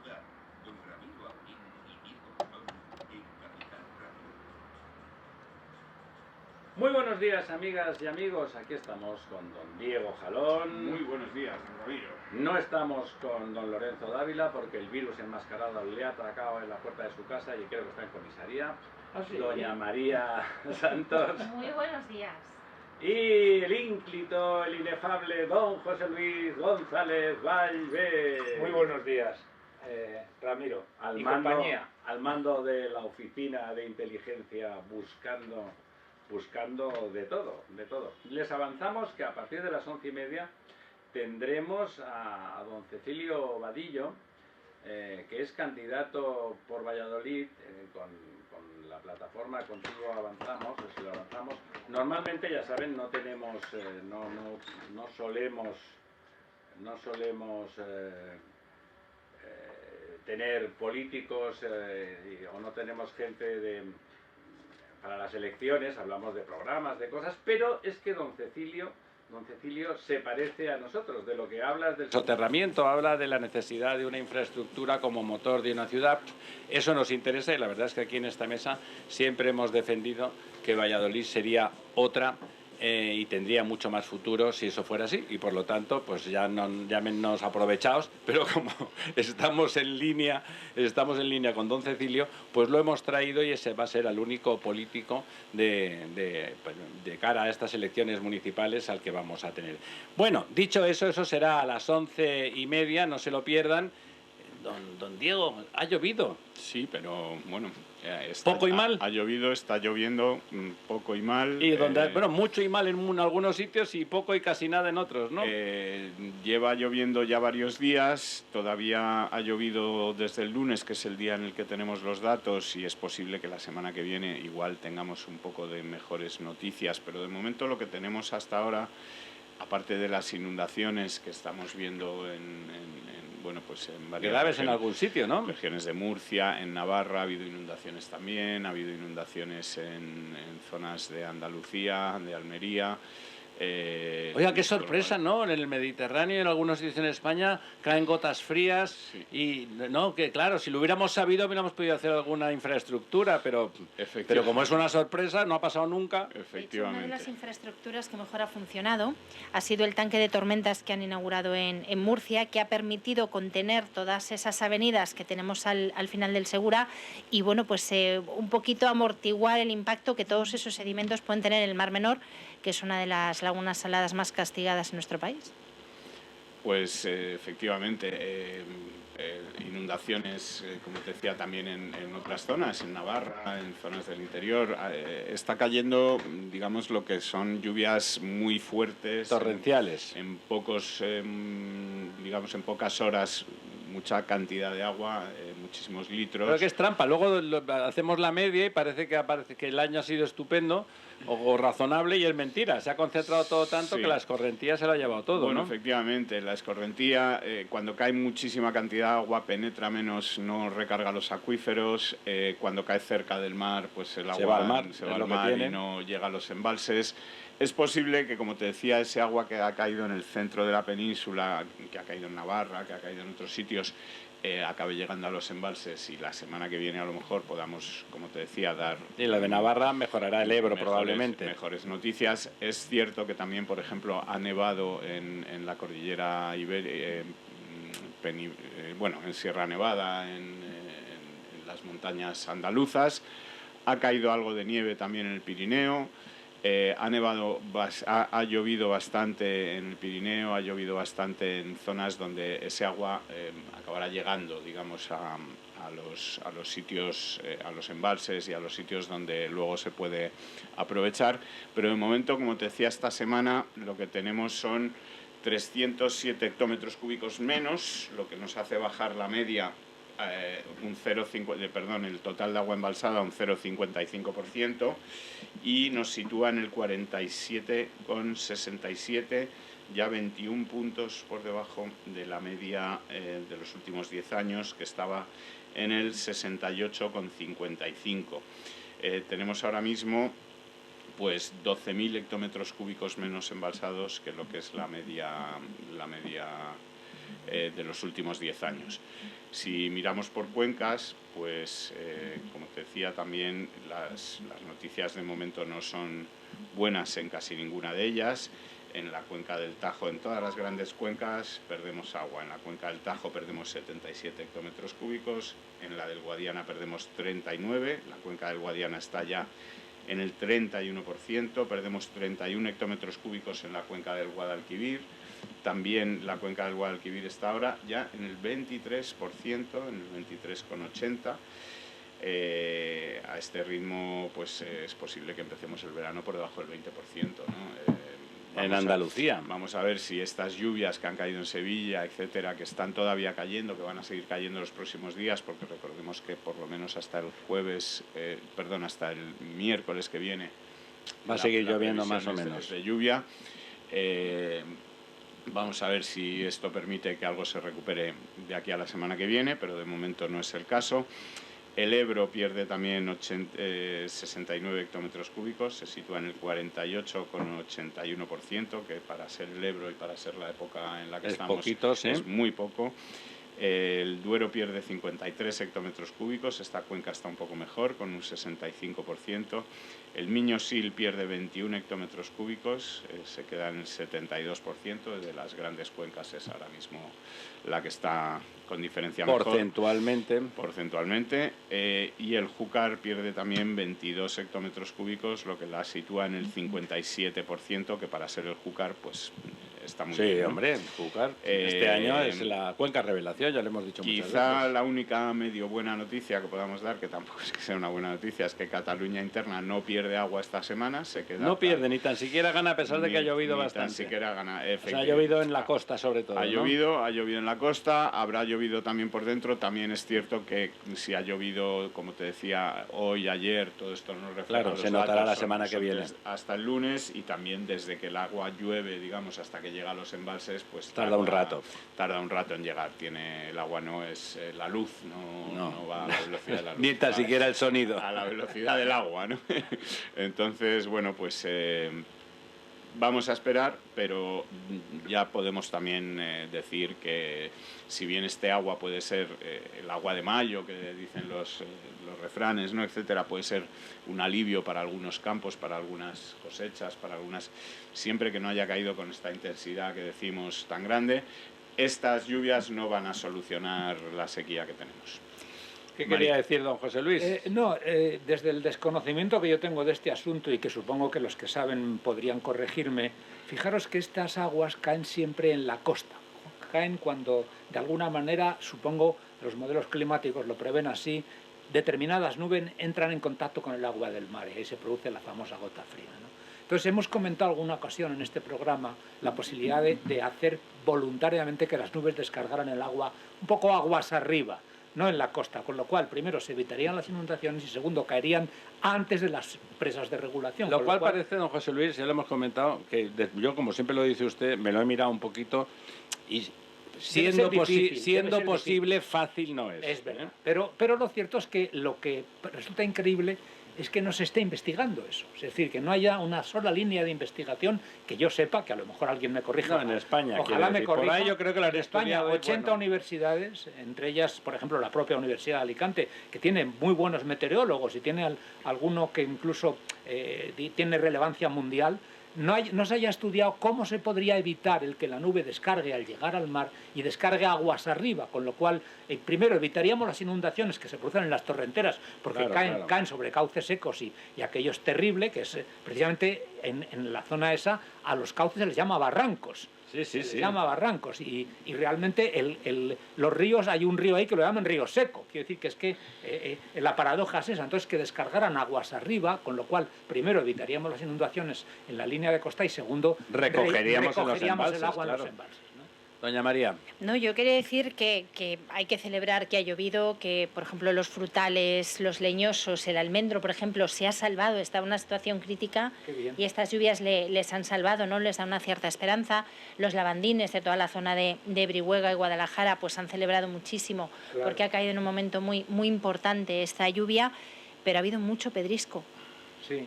ciudad, con Ramiro Abril y Diego Jalón en Capital Radio. Muy buenos días, amigas y amigos. Aquí estamos con don Diego Jalón. Muy buenos días, Ramiro. No estamos con don Lorenzo Dávila porque el virus enmascarado le ha atracado en la puerta de su casa y creo que está en comisaría. ¿Sí? Doña María Santos. Muy buenos días. Y el ínclito, el inefable don José Luis González Valve. Muy buenos días, Ramiro y compañía. Al mando de la oficina de inteligencia buscando de todo. Les avanzamos que a partir de las 11:30 tendremos a don Cecilio Vadillo, que es candidato por Valladolid con la plataforma Contigo Avanzamos, o si lo avanzamos. Normalmente, ya saben, no tenemos, no solemos tener políticos o no tenemos gente para las elecciones, hablamos de programas, de cosas, pero es que don Cecilio se parece a nosotros. De lo que habla es del soterramiento, habla de la necesidad de una infraestructura como motor de una ciudad. Eso nos interesa y la verdad es que aquí en esta mesa siempre hemos defendido que Valladolid sería otra y tendría mucho más futuro si eso fuera así, y por lo tanto pues ya no llámenos aprovechados, pero como estamos en línea con don Cecilio, pues lo hemos traído y ese va a ser el único político de cara a estas elecciones municipales al que vamos a tener. Bueno, dicho eso será a las 11:30, no se lo pierdan. Don Diego, ¿ha llovido? Sí, pero bueno, ¿Poco y mal? Ha llovido, está lloviendo poco y mal. Y bueno, mucho y mal en algunos sitios y poco y casi nada en otros, ¿no? Lleva lloviendo ya varios días, todavía ha llovido desde el lunes, que es el día en el que tenemos los datos, y es posible que la semana que viene igual tengamos un poco de mejores noticias, pero de momento lo que tenemos hasta ahora, aparte de las inundaciones que estamos viendo en varias graves en algún sitio, ¿no? Regiones de Murcia, en Navarra ha habido inundaciones también, ha habido inundaciones en zonas de Andalucía, de Almería. Oiga, qué sorpresa, ¿no? En el Mediterráneo y en algunos sitios en España caen gotas frías, sí. Y no, que claro, si lo hubiéramos sabido hubiéramos podido hacer alguna infraestructura, pero como es una sorpresa, no ha pasado nunca. Efectivamente. De hecho, una de las infraestructuras que mejor ha funcionado ha sido el tanque de tormentas que han inaugurado en Murcia, que ha permitido contener todas esas avenidas que tenemos al final del Segura y bueno, pues un poquito amortiguar el impacto que todos esos sedimentos pueden tener en el Mar Menor, que es una de las lagunas saladas más castigadas en nuestro país. Pues efectivamente, inundaciones, como te decía, también en otras zonas, en Navarra, en zonas del interior. Está cayendo, digamos, lo que son lluvias muy fuertes. Torrenciales. En pocas horas, mucha cantidad de agua, muchísimos litros. Pero que es trampa, luego hacemos la media y parece que el año ha sido estupendo o razonable, y es mentira. Se ha concentrado todo tanto, sí, que la escorrentía se lo ha llevado todo, bueno, ¿no? Efectivamente, la escorrentía, cuando cae muchísima cantidad de agua, penetra menos, no recarga los acuíferos. Cuando cae cerca del mar, pues el agua se va al mar y no llega a los embalses. Es posible que, como te decía, ese agua que ha caído en el centro de la península, que ha caído en Navarra, que ha caído en otros sitios, acabe llegando a los embalses, y la semana que viene a lo mejor podamos, como te decía, dar... Y la de Navarra mejorará el Ebro, probablemente. Mejores noticias. Es cierto que también, por ejemplo, ha nevado en la cordillera ibérica, en Sierra Nevada, en las montañas andaluzas. Ha caído algo de nieve también en el Pirineo. Ha llovido bastante en el Pirineo, ha llovido bastante en zonas donde ese agua acabará llegando, digamos, a los sitios, a los embalses y a los sitios donde luego se puede aprovechar. Pero de momento, como te decía, esta semana lo que tenemos son 307 hectómetros cúbicos menos, lo que nos hace bajar la media el total de agua embalsada un 0,55%, y nos sitúa en el 47,67, ya 21 puntos por debajo de la media de los últimos 10 años, que estaba en el 68,55. Tenemos ahora mismo pues 12.000 hectómetros cúbicos menos embalsados que lo que es la media de los últimos 10 años. Si miramos por cuencas, pues como te decía también, las noticias de momento no son buenas en casi ninguna de ellas. En la cuenca del Tajo, en todas las grandes cuencas, perdemos agua. En la cuenca del Tajo perdemos 77 hectómetros cúbicos, en la del Guadiana perdemos 39, la cuenca del Guadiana está ya en el 31%, perdemos 31 hectómetros cúbicos en la cuenca del Guadalquivir. También la cuenca del Guadalquivir está ahora ya en el 23%, en el 23,80%. A este ritmo pues es posible que empecemos el verano por debajo del 20%, ¿no? En Andalucía. Vamos a ver si estas lluvias que han caído en Sevilla, etcétera, que están todavía cayendo, que van a seguir cayendo los próximos días, porque recordemos que por lo menos hasta el hasta el miércoles que viene va a seguir lloviendo más o menos de lluvia. Vamos a ver si esto permite que algo se recupere de aquí a la semana que viene, pero de momento no es el caso. El Ebro pierde también 69 hectómetros cúbicos, se sitúa en el 48,81%, que para ser el Ebro y para ser la época en la que estamos poquito, ¿sí? Es muy poco. El Duero pierde 53 hectómetros cúbicos, esta cuenca está un poco mejor, con un 65%. El Miño-Sil pierde 21 hectómetros cúbicos, se queda en el 72%, de las grandes cuencas es ahora mismo la que está con diferencia mejor. Porcentualmente. Y el Júcar pierde también 22 hectómetros cúbicos, lo que la sitúa en el 57%, que para ser el Júcar pues está muy bien. Sí, ¿no? hombre, el Júcar este año es la cuenca revelación, ya lo hemos dicho muchas veces. Quizá la única medio buena noticia que podamos dar, que tampoco es que sea una buena noticia, es que Cataluña Interna no pierde agua esta semana, se queda... No pierde, ni tan siquiera gana a pesar de que ha llovido bastante. Ni tan siquiera gana, o sea, ha llovido en la costa sobre todo, ha ¿no? llovido en la costa, habrá llovido también por dentro. También es cierto que si ha llovido, como te decía, hoy, ayer, todo esto no refleja. Claro, se notará la semana que viene. Hasta el lunes, y también desde que el agua llueve, digamos, hasta que llega a los embalses, pues tarda un rato. Tarda un rato en llegar. El agua no es la luz, no va a la velocidad de la luz. Ni tan siquiera el sonido. A la velocidad del agua, ¿no? Entonces, bueno, pues vamos a esperar, pero ya podemos también decir que si bien este agua puede ser el agua de mayo, que dicen los refranes, ¿no?, etcétera, puede ser un alivio para algunos campos, para algunas cosechas, siempre que no haya caído con esta intensidad que decimos tan grande, estas lluvias no van a solucionar la sequía que tenemos. ¿Qué quería decir don José Luis? Desde el desconocimiento que yo tengo de este asunto, y que supongo que los que saben podrían corregirme, fijaros que estas aguas caen siempre en la costa. Caen cuando, de alguna manera, supongo, los modelos climáticos lo prevén así, determinadas nubes entran en contacto con el agua del mar y ahí se produce la famosa gota fría, ¿no? Entonces hemos comentado alguna ocasión en este programa la posibilidad de hacer voluntariamente que las nubes descargaran el agua un poco aguas arriba, no en la costa, con lo cual, primero, se evitarían las inundaciones y, segundo, caerían antes de las presas de regulación. Lo cual parece, don José Luis, ya lo hemos comentado, que yo, como siempre lo dice usted, me lo he mirado un poquito y siendo posible, fácil no es. Es verdad, pero lo cierto es que lo que resulta increíble es que no se esté investigando eso. Es decir, que no haya una sola línea de investigación que yo sepa, que a lo mejor alguien me corrija. No, en España. Ojalá me corrija. Por ahí yo creo que la en España 80 universidades, entre ellas, por ejemplo, la propia Universidad de Alicante, que tiene muy buenos meteorólogos y tiene alguno que incluso tiene relevancia mundial. No se haya estudiado cómo se podría evitar el que la nube descargue al llegar al mar y descargue aguas arriba, con lo cual, primero, evitaríamos las inundaciones que se producen en las torrenteras, porque caen sobre cauces secos y aquello es terrible, que es precisamente en la zona esa, a los cauces se les llama barrancos. Se llama barrancos y realmente los ríos, hay un río ahí que lo llaman río seco. Quiero decir que es que la paradoja es esa, entonces que descargaran aguas arriba, con lo cual primero evitaríamos las inundaciones en la línea de costa y segundo recogeríamos el agua en los embalses. Doña María. No, yo quería decir que hay que celebrar que ha llovido, que, por ejemplo, los frutales, los leñosos, el almendro, por ejemplo, se ha salvado, está en una situación crítica y estas lluvias les han salvado, ¿no? Les da una cierta esperanza. Los lavandines de toda la zona de Brihuega y Guadalajara pues han celebrado muchísimo, porque ha caído en un momento muy, muy importante esta lluvia, pero ha habido mucho pedrisco.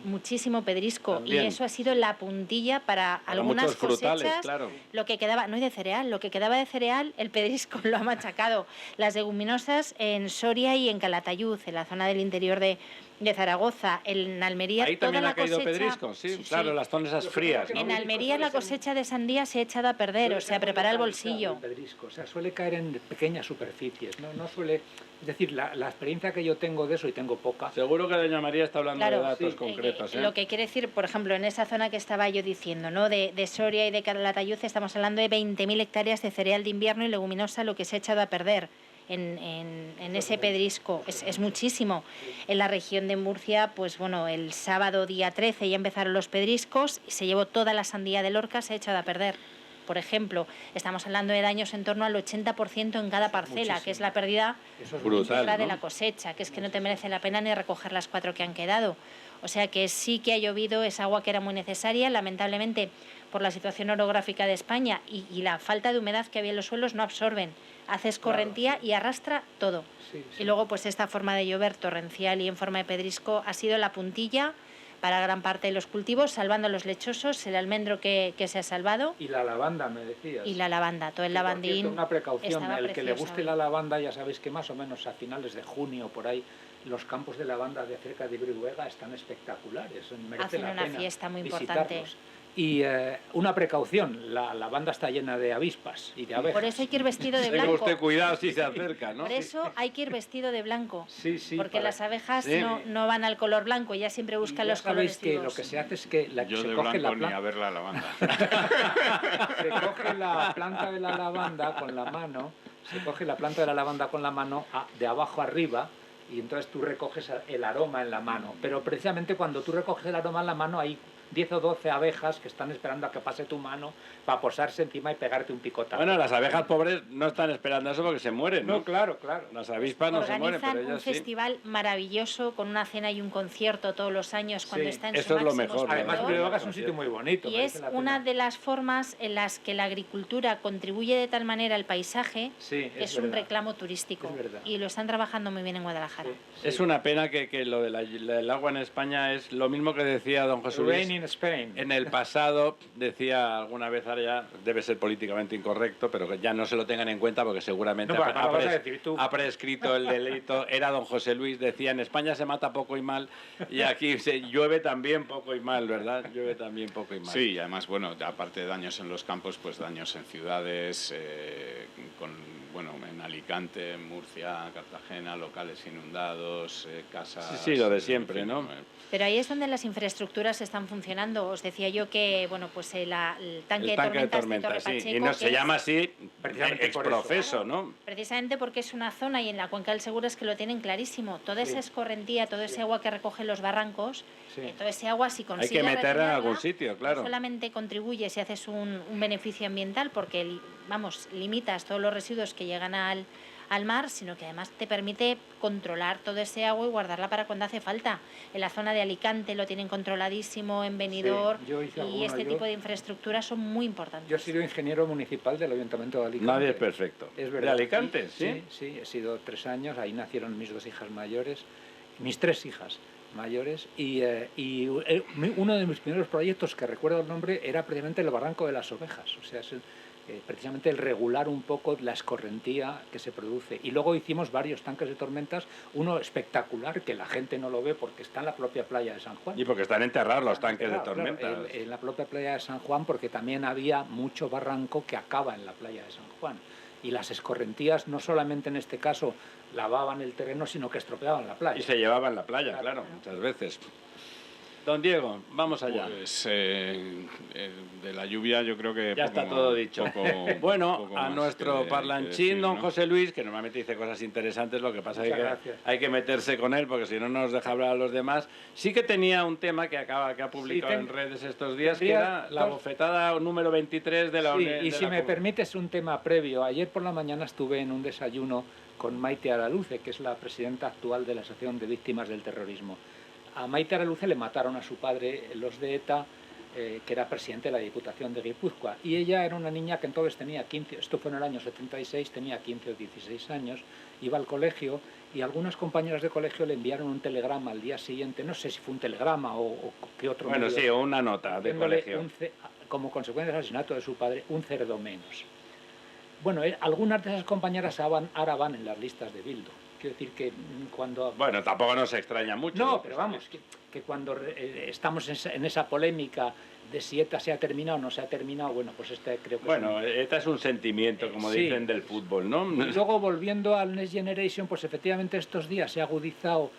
muchísimo pedrisco. También. Y eso ha sido la puntilla para algunas muchos frutales, cosechas. claro. Lo que quedaba, no hay de cereal, lo que quedaba de cereal, el pedrisco lo ha machacado. Las leguminosas en Soria y en Calatayud, en la zona del interior de Zaragoza, en Almería. Ahí toda también la ha caído cosecha, pedrisco, sí, claro, las zonas esas frías, ¿no? En Almería la cosecha de sandía se ha echado a perder, o sea, prepara el bolsillo. El pedrisco, o sea, suele caer en pequeñas superficies, no suele... Es decir, la experiencia que yo tengo de eso, y tengo poca... Seguro que doña María está hablando de datos concretos. Lo que quiere decir, por ejemplo, en esa zona que estaba yo diciendo, ¿no? de Soria y de Calatayud, estamos hablando de 20.000 hectáreas de cereal de invierno y leguminosa, lo que se ha echado a perder en ese pedrisco. Es muchísimo. En la región de Murcia, pues bueno, el sábado día 13 ya empezaron los pedriscos y se llevó toda la sandía de Lorca, se ha echado a perder. Por ejemplo, estamos hablando de daños en torno al 80% en cada parcela, que es la pérdida brutal, de la cosecha, que es que no te merece la pena ni recoger las 4 que han quedado. O sea que sí que ha llovido, es agua que era muy necesaria, lamentablemente por la situación orográfica de España y la falta de humedad que había en los suelos no absorben, hace escorrentía y arrastra todo. Y luego pues esta forma de llover torrencial y en forma de pedrisco ha sido la puntilla para gran parte de los cultivos, salvando los lechosos, el almendro que se ha salvado. Y la lavanda, me decías. Y la lavanda, todo el lavandín. Cierto, una precaución, el que le guste hoy. la lavanda, ya sabéis que más o menos a finales de junio, por ahí, los campos de lavanda de cerca de Brihuega están espectaculares. Merece Hacen la una pena fiesta muy visitarlos. importante. Y una precaución, la lavanda está llena de avispas y de abejas. Por eso hay que ir vestido de Tenga blanco. usted cuidado si se acerca, ¿no? Por eso hay que ir vestido de blanco. Porque para... las abejas no van al color blanco, ellas siempre buscan los colores que vivos. lo que se hace es que Yo se de coge blanco la ni a ver la lavanda. se coge la planta de la lavanda con la mano, de abajo arriba, y entonces tú recoges el aroma en la mano. Pero precisamente cuando tú recoges el aroma en la mano hay 10 o 12 abejas que están esperando a que pase tu mano para posarse encima y pegarte un picotazo. Bueno, las abejas pobres no están esperando eso porque se mueren, ¿no? No, claro. Las avispas no se mueren, pero Organizan un ellas sí. festival maravilloso con una cena y un concierto todos los años cuando está en eso su es lo máximo mejor, esplendor. Además, Brihuega es un sitio muy bonito. Y es una de las formas en las que la agricultura contribuye de tal manera al paisaje, es un reclamo turístico. Y lo están trabajando muy bien en Guadalajara. Es una pena que lo del agua en España es lo mismo que decía don José Luis. Rain in Spain. En el pasado decía alguna vez, ahora ya debe ser políticamente incorrecto, pero que ya no se lo tengan en cuenta porque seguramente ha prescrito el delito. Era don José Luis, decía, en España se mata poco y mal y aquí se llueve también poco y mal, ¿verdad? Llueve también poco y mal. Sí, y además, bueno, aparte de daños en los campos, pues daños en ciudades, en Alicante, en Murcia, Cartagena, locales inundados, casas... Sí, lo de siempre, ¿no? Pero ahí es donde las infraestructuras están funcionando. Os decía yo que, bueno, pues el tanque de tormentas de Torre Pacheco, y no se llama así precisamente ex por profeso, ¿no? Precisamente porque es una zona y en la cuenca del Segura es que lo tienen clarísimo. Toda esa escorrentía, todo ese agua que recoge los barrancos, todo ese agua si consigues hay que meterla en algún sitio, claro. No solamente contribuye si haces un beneficio ambiental porque, limitas todos los residuos que llegan al mar, sino que además te permite controlar todo ese agua y guardarla para cuando hace falta. En la zona de Alicante lo tienen controladísimo, en Benidorm, y este tipo de infraestructuras son muy importantes. Yo he sido ingeniero municipal del Ayuntamiento de Alicante. Nadie es perfecto. Es verdad. ¿De Alicante? Sí, he sido 3 años, ahí nacieron mis 2 hijas mayores, mis 3 hijas mayores, y uno de mis primeros proyectos, que recuerdo el nombre, era precisamente el Barranco de las Ovejas, o sea, precisamente el regular un poco la escorrentía que se produce. Y luego hicimos varios tanques de tormentas, uno espectacular, que la gente no lo ve porque está en la propia playa de San Juan. Y porque están enterrados los tanques de tormentas. Claro, en la propia playa de San Juan, porque también había mucho barranco que acaba en la playa de San Juan. Y las escorrentías, no solamente en este caso lavaban el terreno, sino que estropeaban la playa. Y se llevaban la playa, claro, muchas veces. Don Diego, vamos allá. Pues de la lluvia yo creo que... Ya está todo dicho. Bueno, a nuestro parlanchín, don José Luis, que normalmente dice cosas interesantes, lo que pasa es que hay que meterse con él, porque si no nos deja hablar a los demás. Sí que tenía un tema que ha publicado en redes estos días, que era la bofetada número 23 de la UNED. Y si me permites un tema previo, ayer por la mañana estuve en un desayuno con Maite Araluce, que es la presidenta actual de la Asociación de Víctimas del Terrorismo. A Maite Araluce le mataron a su padre los de ETA que era presidente de la Diputación de Guipúzcoa, y ella era una niña que entonces tenía 15, esto fue en el año 76, tenía 15 o 16 años, iba al colegio y algunas compañeras de colegio le enviaron un telegrama al día siguiente, no sé si fue un telegrama o qué otro Bueno, medio, sí, o una nota de colegio. Como consecuencia del asesinato de su padre, un cerdo menos. Bueno, algunas de esas compañeras ahora van en las listas de Bildu. Quiero decir que cuando... Bueno, tampoco nos extraña mucho. No, pero vamos, que cuando estamos en esa polémica de si ETA se ha terminado o no se ha terminado, bueno, pues creo que... Bueno, ETA es un sentimiento, como sí, dicen, del fútbol, ¿no? Y luego, volviendo al Next Generation, pues efectivamente estos días se ha agudizado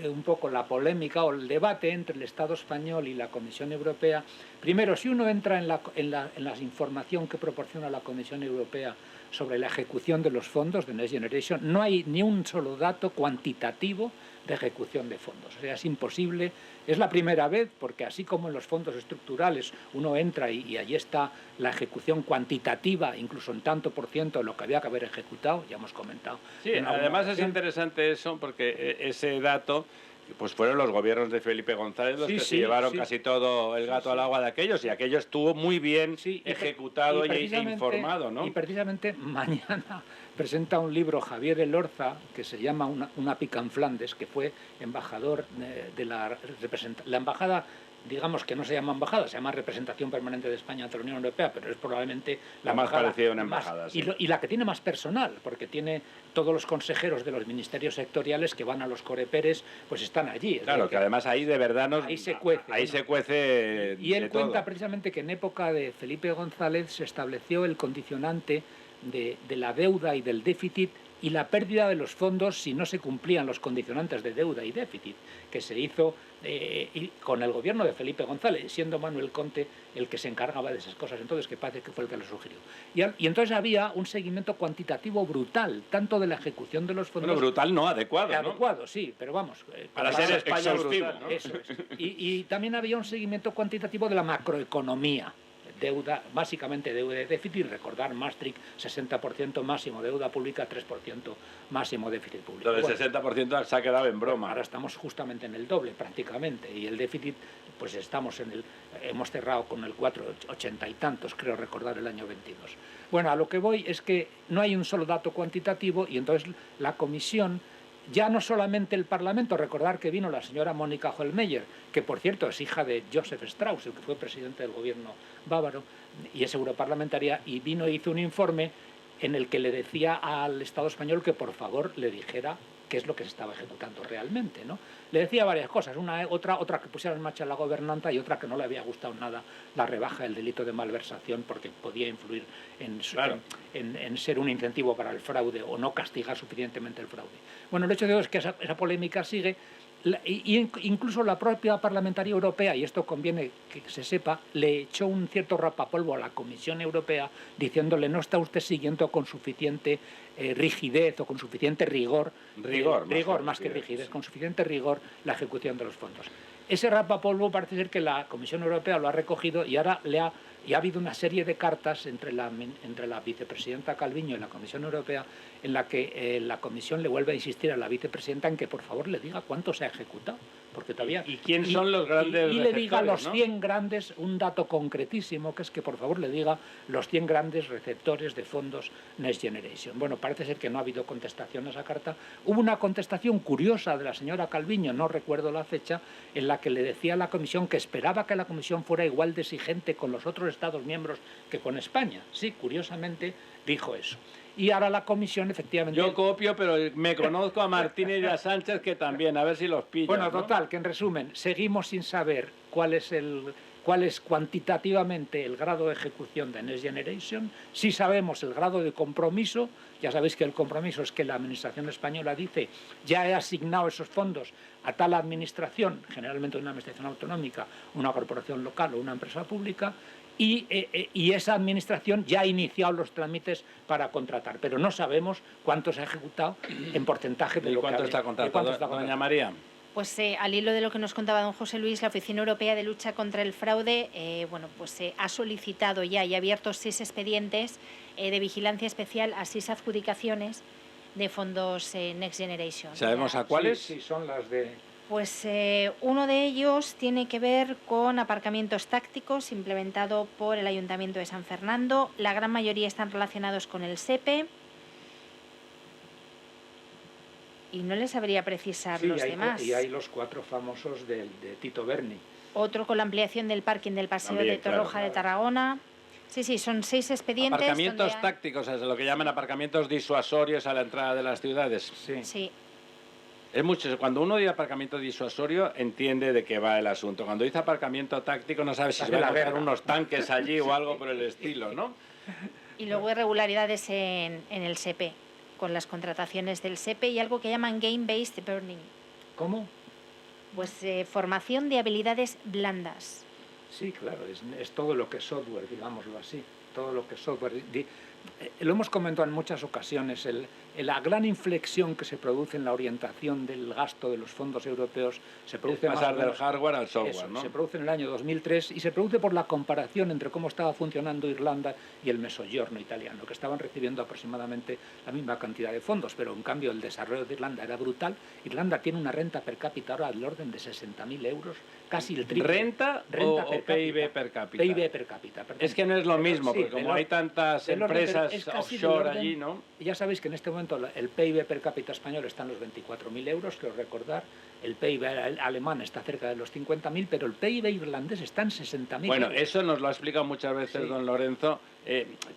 un poco la polémica o el debate entre el Estado español y la Comisión Europea. Primero, si uno entra en la información que proporciona la Comisión Europea sobre la ejecución de los fondos de Next Generation, no hay ni un solo dato cuantitativo de ejecución de fondos. O sea, es imposible. Es la primera vez, porque así como en los fondos estructurales uno entra y allí está la ejecución cuantitativa, incluso en tanto por ciento de lo que había que haber ejecutado, ya hemos comentado. Sí, además es interesante eso, porque ese dato... Pues fueron los gobiernos de Felipe González los que se llevaron casi todo el gato al agua de aquellos, y aquello estuvo muy bien ejecutado e informado, ¿no? Y precisamente mañana presenta un libro Javier Elorza que se llama Una pica en Flandes, que fue embajador de la embajada, digamos que no se llama embajada, se llama Representación Permanente de España ante la Unión Europea, pero es probablemente la más embajada parecida a una embajada. Sí. Y la que tiene más personal, porque tiene todos los consejeros de los ministerios sectoriales que van a los coreperes, pues están allí. Claro, que además ahí de verdad ahí se cuece. Ahí se cuece. Y él cuenta precisamente que en época de Felipe González se estableció el condicionante de la deuda y del déficit y la pérdida de los fondos si no se cumplían los condicionantes de deuda y déficit, que se hizo con el gobierno de Felipe González, siendo Manuel Conte el que se encargaba de esas cosas, entonces que parece que fue el que lo sugirió. Y entonces había un seguimiento cuantitativo brutal, tanto de la ejecución de los fondos... Bueno, brutal no, adecuado, ¿no? Adecuado, sí, pero vamos... para ser España brutal, ¿no? Eso es. Y también había un seguimiento cuantitativo de la macroeconomía. Deuda, básicamente deuda de déficit, recordar Maastricht, 60% máximo deuda pública, 3% máximo déficit público. Lo del 60% se ha quedado en broma. Ahora estamos justamente en el doble prácticamente, y el déficit, pues hemos cerrado con el 4,80 y tantos, creo recordar, el año 22. Bueno, a lo que voy es que no hay un solo dato cuantitativo, y entonces la Comisión, ya no solamente el Parlamento, recordar que vino la señora Mónica Hohlmeier, que por cierto es hija de Joseph Strauss, el que fue presidente del gobierno bávaro, y es europarlamentaria, y vino e hizo un informe en el que le decía al Estado español que por favor le dijera qué es lo que se estaba ejecutando realmente, ¿no? Le decía varias cosas, otra que pusiera en marcha la gobernanza, y otra que no le había gustado nada la rebaja del delito de malversación, porque podía influir en ser un incentivo para el fraude o no castigar suficientemente el fraude. Bueno, el hecho de hoy es que esa polémica sigue, y incluso la propia parlamentaria europea, y esto conviene que se sepa, le echó un cierto rapapolvo a la Comisión Europea diciéndole: no está usted siguiendo con suficiente rigidez o con suficiente rigor más que rigidez, con suficiente rigor la ejecución de los fondos. Ese rapapolvo parece ser que la Comisión Europea lo ha recogido, y ahora ha habido una serie de cartas entre la vicepresidenta Calviño y la Comisión Europea, en la que la Comisión le vuelve a insistir a la vicepresidenta en que por favor le diga cuánto se ha ejecutado, porque todavía... ¿Y quién son los grandes y le diga a los ¿no? 100 grandes, un dato concretísimo, que es que por favor le diga los 100 grandes receptores de fondos Next Generation. Bueno, parece ser que no ha habido contestación a esa carta. Hubo una contestación curiosa de la señora Calviño, no recuerdo la fecha, en la que le decía a la Comisión que esperaba que la Comisión fuera igual de exigente con los otros Estados miembros que con España. Sí, curiosamente dijo eso. Y ahora la Comisión, efectivamente... Yo copio, pero me conozco a Martínez y a Sánchez, que también, a ver si los pillan. Bueno, ¿no? total, que en resumen, seguimos sin saber cuál es cuantitativamente el grado de ejecución de Next Generation. Sí sabemos el grado de compromiso. Ya sabéis que el compromiso es que la Administración española dice: ya he asignado esos fondos a tal administración, generalmente una administración autonómica, una corporación local o una empresa pública, y esa administración ya ha iniciado los trámites para contratar, pero no sabemos cuánto se ha ejecutado en porcentaje de lo que ¿Cuánto está contratado, doña María? Pues al hilo de lo que nos contaba don José Luis, la Oficina Europea de Lucha contra el Fraude ha solicitado ya y ha abierto 6 expedientes de vigilancia especial a 6 adjudicaciones de fondos Next Generation. ¿Sabemos a cuáles? Sí, son las de... Pues uno de ellos tiene que ver con aparcamientos tácticos implementado por el Ayuntamiento de San Fernando. La gran mayoría están relacionados con el SEPE. Y no les sabría precisar los demás. Y hay los 4 famosos de Tito Berni. Otro con la ampliación del parking del Paseo de Torroja de Tarragona. Sí, son 6 expedientes. Aparcamientos tácticos, es lo que llaman aparcamientos disuasorios a la entrada de las ciudades. Sí. Es mucho. Cuando uno dice aparcamiento disuasorio, entiende de qué va el asunto. Cuando dice aparcamiento táctico, no sabe si se van a ver unos tanques allí o algo por el estilo, ¿no? Y luego irregularidades en el SEPE, con las contrataciones del SEPE y algo que llaman Game-Based Learning. ¿Cómo? Pues formación de habilidades blandas. Sí, claro, es todo lo que es software, digámoslo así. Todo lo que es software. Lo hemos comentado en muchas ocasiones, la gran inflexión que se produce en la orientación del gasto de los fondos europeos se produce pasar del hardware al software, ¿no? Se produce en el año 2003 y se produce por la comparación entre cómo estaba funcionando Irlanda y el Mezzogiorno italiano, que estaban recibiendo aproximadamente la misma cantidad de fondos, pero en cambio el desarrollo de Irlanda era brutal. Irlanda tiene una renta per cápita ahora del orden de 60.000 euros, casi el triple. ¿Renta o PIB per cápita? PIB per cápita, perdón. Es que no es lo mismo, porque como hay tantas empresas offshore allí, ¿no? Ya sabéis que en este momento el PIB per cápita español está en los 24.000 euros, quiero recordar. El PIB alemán está cerca de los 50.000, pero el PIB irlandés está en 60.000 Bueno, euros. eso nos lo ha explicado muchas veces don Lorenzo.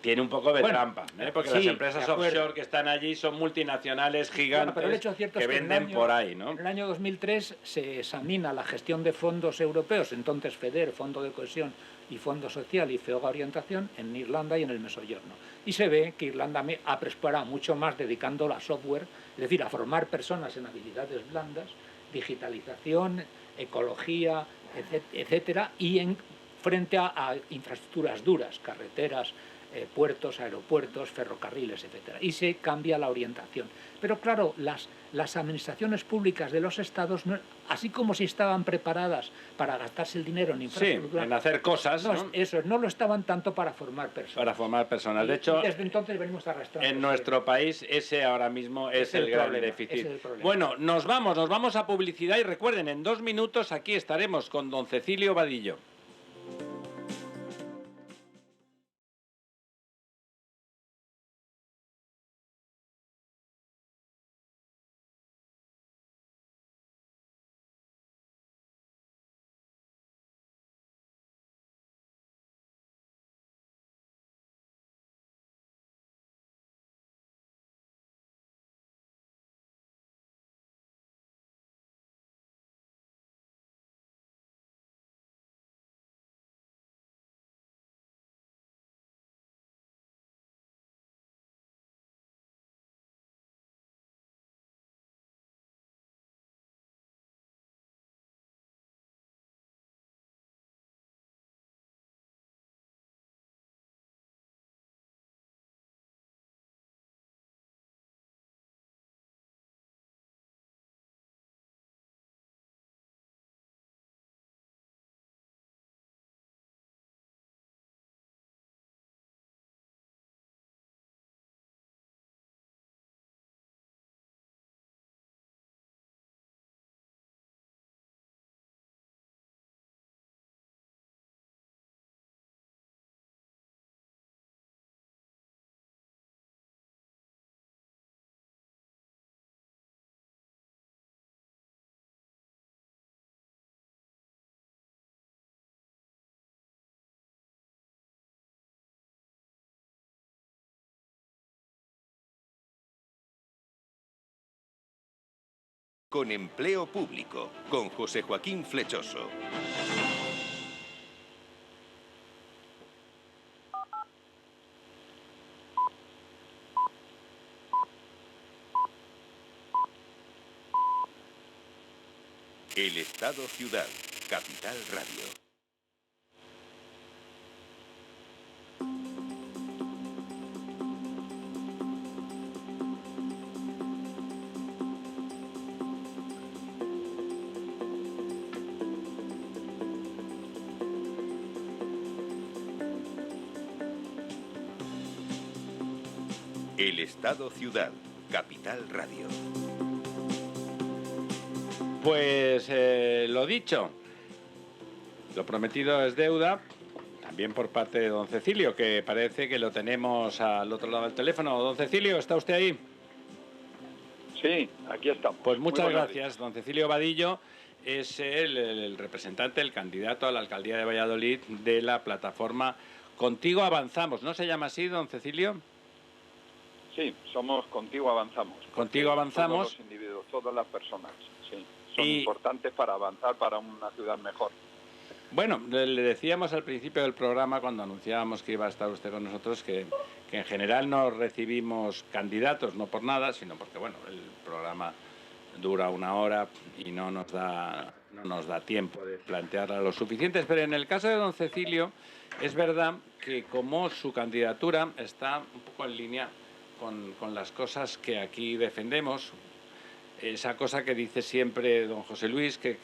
Tiene un poco de trampa, porque las empresas offshore que están allí son multinacionales gigantes pero el hecho cierto que es que venden por ahí, ¿no? En el año 2003 se examina la gestión de fondos europeos, entonces FEDER, Fondo de Cohesión y Fondo Social y FEOGA Orientación, en Irlanda y en el Mezzogiorno. Y se ve que Irlanda ha prosperado mucho más dedicando a software, es decir, a formar personas en habilidades blandas, digitalización, ecología, etcétera, y frente a infraestructuras duras, carreteras, puertos, aeropuertos, ferrocarriles, etcétera. Y se cambia la orientación. Pero claro, las administraciones públicas de los estados, así como si estaban preparadas para gastarse el dinero en infraestructura, en hacer cosas, ¿no? Eso, no lo estaban tanto para formar personas. Para formar personas. De hecho, desde entonces venimos arrastrando. En nuestro país ese ahora mismo es el gran déficit. Bueno, nos vamos a publicidad y recuerden, en 2 minutos aquí estaremos con don Cecilio Vadillo. Con Empleo Público, con José Joaquín Flechoso. El Estado Ciudad, Capital Radio. El Estado Ciudad, Capital Radio. Pues lo dicho, lo prometido es deuda, también por parte de don Cecilio, que parece que lo tenemos al otro lado del teléfono. Don Cecilio, ¿está usted ahí? Sí, aquí estamos. Pues muchas gracias, don Cecilio Vadillo. Es el representante, el candidato a la alcaldía de Valladolid de la plataforma Contigo Avanzamos. ¿No se llama así, don Cecilio? Sí, somos Contigo Avanzamos. Contigo Avanzamos. Todos los individuos, todas las personas, sí, son importantes para avanzar para una ciudad mejor. Bueno, le decíamos al principio del programa, cuando anunciábamos que iba a estar usted con nosotros, que en general no recibimos candidatos, no por nada, sino porque, bueno, el programa dura 1 hora y no nos da tiempo de plantearla lo suficientes. Pero en el caso de don Cecilio, es verdad que como su candidatura está un poco en línea con las cosas que aquí defendemos, esa cosa que dice siempre don José Luis, que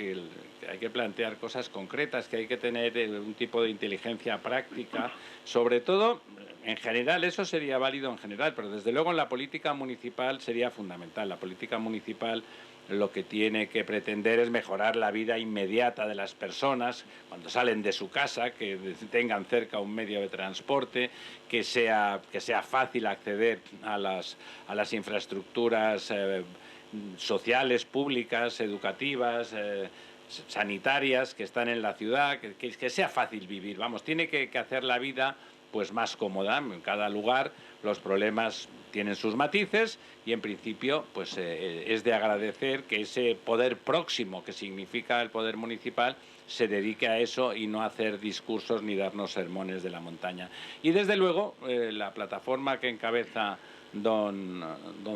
hay que plantear cosas concretas, que hay que tener un tipo de inteligencia práctica, sobre todo, en general, eso sería válido en general, pero desde luego en la política municipal sería fundamental. La política municipal lo que tiene que pretender es mejorar la vida inmediata de las personas cuando salen de su casa, que tengan cerca un medio de transporte, que sea fácil acceder a las infraestructuras sociales, públicas, educativas, sanitarias que están en la ciudad, que sea fácil vivir. Vamos, tiene que hacer la vida pues más cómoda. En cada lugar los problemas tienen sus matices y en principio pues es de agradecer que ese poder próximo que significa el poder municipal se dedique a eso y no a hacer discursos ni darnos sermones de la montaña. Y desde luego la plataforma que encabeza don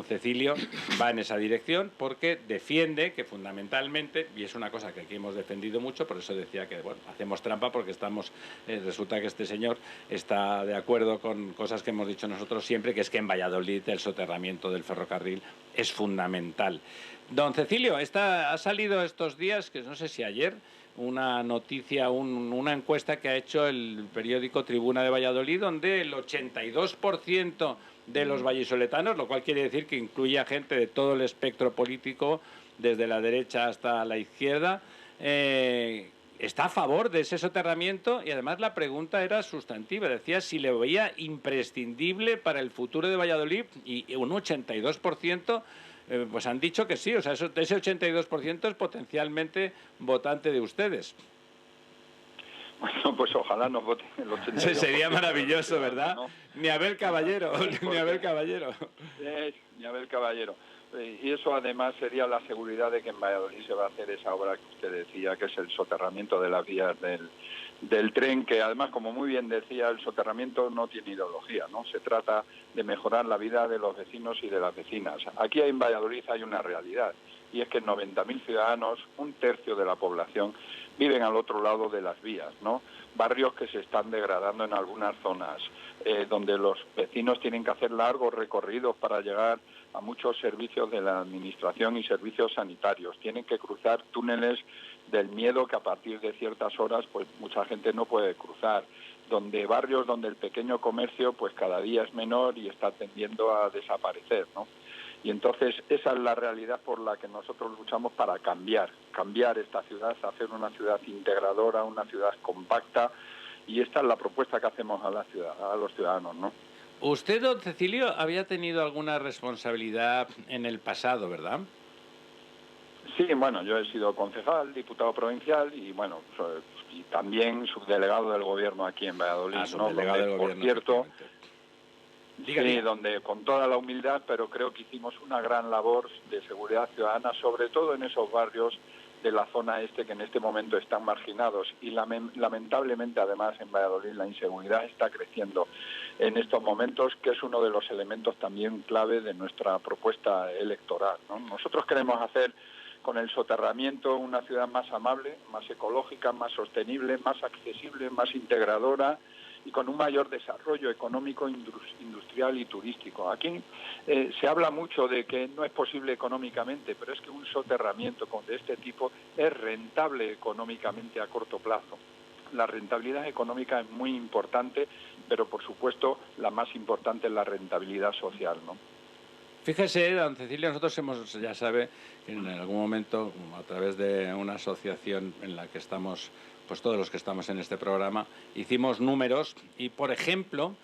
Cecilio va en esa dirección, porque defiende que fundamentalmente, y es una cosa que aquí hemos defendido mucho, por eso decía que bueno, hacemos trampa, porque resulta que este señor está de acuerdo con cosas que hemos dicho nosotros siempre, que es que en Valladolid el soterramiento del ferrocarril es fundamental. Don Cecilio, ha salido estos días, que no sé si ayer, una noticia, una encuesta que ha hecho el periódico Tribuna de Valladolid, donde el 82% de los vallisoletanos, lo cual quiere decir que incluye a gente de todo el espectro político, desde la derecha hasta la izquierda, está a favor de ese soterramiento, y además la pregunta era sustantiva, decía si le veía imprescindible para el futuro de Valladolid, y un 82% pues han dicho que sí. O sea, ese 82% es potencialmente votante de ustedes. Bueno, pues ojalá nos voten el 82%. Sería maravilloso, ¿verdad? ¿No? Ni Abel Caballero, ni Abel Caballero. Ni Abel Caballero. Y eso además sería la seguridad de que en Valladolid se va a hacer esa obra que usted decía, que es el soterramiento de las vías del tren, que además, como muy bien decía, el soterramiento no tiene ideología, ¿no? Se trata de mejorar la vida de los vecinos y de las vecinas. Aquí en Valladolid hay una realidad, y es que 90.000 ciudadanos, 1/3 de la población, viven al otro lado de las vías, ¿no? Barrios que se están degradando en algunas zonas, donde los vecinos tienen que hacer largos recorridos para llegar a muchos servicios de la administración y servicios sanitarios. Tienen que cruzar túneles del miedo que a partir de ciertas horas pues mucha gente no puede cruzar. Barrios donde el pequeño comercio pues cada día es menor y está tendiendo a desaparecer, ¿no? Y entonces esa es la realidad por la que nosotros luchamos para cambiar esta ciudad, hacer una ciudad integradora, una ciudad compacta, y esta es la propuesta que hacemos a los ciudadanos, ¿no? Usted, don Cecilio, había tenido alguna responsabilidad en el pasado, ¿verdad? Sí, bueno, yo he sido concejal, diputado provincial y bueno, y también subdelegado del gobierno aquí en Valladolid, ¿no? Subdelegado del gobierno, por cierto, Dígame. Sí, donde con toda la humildad, pero creo que hicimos una gran labor de seguridad ciudadana, sobre todo en esos barrios de la zona este que en este momento están marginados, y lamentablemente además en Valladolid la inseguridad está creciendo en estos momentos, que es uno de los elementos también clave de nuestra propuesta electoral, ¿no? Nosotros queremos hacer con el soterramiento una ciudad más amable, más ecológica, más sostenible, más accesible, más integradora, y con un mayor desarrollo económico, industrial y turístico. Aquí se habla mucho de que no es posible económicamente, pero es que un soterramiento de este tipo es rentable económicamente a corto plazo. La rentabilidad económica es muy importante, pero por supuesto la más importante es la rentabilidad social, ¿no? Fíjese, don Cecilio, nosotros hemos, ya sabe, en algún momento, a través de una asociación en la que estamos, pues todos los que estamos en este programa, hicimos números y, por ejemplo,